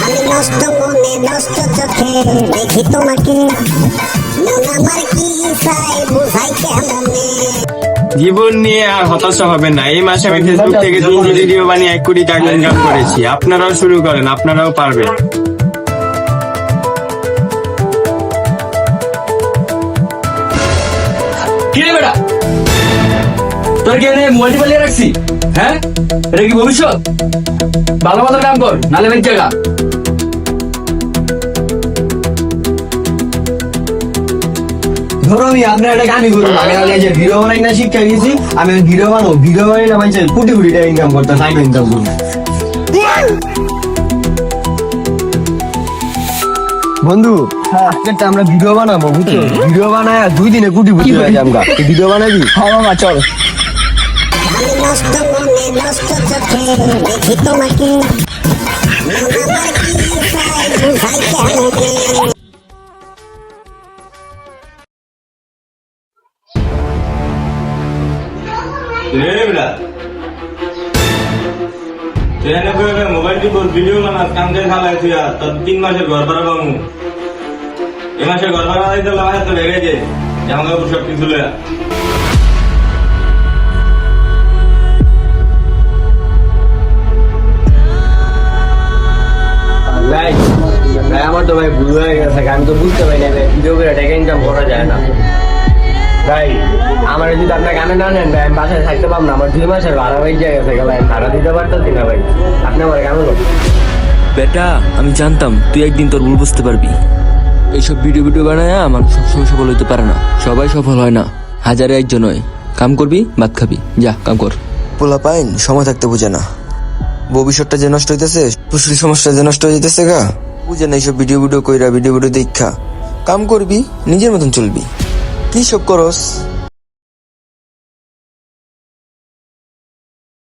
আমি নষ্ট মনে নষ্ট চোখে দেখি তোমাকে, মন আমার কি চাই বুঝাই কেমনে। জীবন নিয়ে আর হতাশা হবে না। এই মাসে আমি ফেসবুক থেকে 3টি ভিডিও বানিয়ে 1 কোটি টাকা ইনকাম করেছি। আপনারাও শুরু করেন, আপনারাও পারবেন। কিরে বেটা, তোর কি মোবাইলটি পালিয়ে রাখছি? হ্যাঁ, এটা কি ভবিষ্যৎ? ভালো মতো কাম কর, নালে বেঁচে জায়গা। ধরো আমি আপনার একটা গানই করুন, আমি আগে যে ভিডিও বানাই না শিক্ষা গেছি, আমি ভিডিও বানাবো, ভিডিও বানাই না মানুষের কোটি কোটি টাকা ইনকাম করতে, টাইম ইনকাম করবো। বন্ধু, একটা আমরা ভিডিও বানাবো, বুঝছো? ভিডিও বানায় 2 দিনে কোটি কোটি টাকা আমরা ভিডিও বানাবি। হ্যাঁ মামা চল। আমি নষ্ট মনে নষ্ট চোখে দেখি তোমাকে, মন আমার কি চাই বুঝাই কেমনে। মোবাইল টিপো, ভিডিও বানাস, কামদের খালাই তুই আর তোর 3 মাসের ঘর ভাড়া পাবো। এ মাসে ঘর ভাড়া দিতে লাগে তো ভেঙে যে জামা কাপড় সব কিছু লয়া। ভাই ভাই আমার তো ভাই ভুল হয়ে গেছে, আমি তো বুঝতে পারি না ভিডিও করে টাকা ইনকাম করা যায় না। ভাই আমার যদি আপনার গানে না নেন ভাই, আমি বাসায় থাকতে পারবো না। আমার 2 মাসের ভাড়া হয়ে গেছে, ভাই ভাড়া দিতে পারতেছি না ভাই। আপনি আমার গান লোক বেটা, আমি জানতাম তুই একদিন তোর ভুল বুঝতে পারবি। এইসব ভিডিও বানায় মানুষ সবসময় সফল হইতে পারে না, সবাই সফল হয় না, হাজারে একজন হয়। কাম করবি, ভাত খাবি, যা কাম কর। পোলা পাইন সময় থাকতে বুঝে না, ভবিষ্যৎটা যে নষ্ট হইতেছে, সুশীল সমাজটা যে নষ্ট হয়ে যেতেছে গা, বুঝে না। এইসব ভিডিও কইরা ভিডিও দেখা কাম করবি, নিজের মতন চলবি। কি সব করস?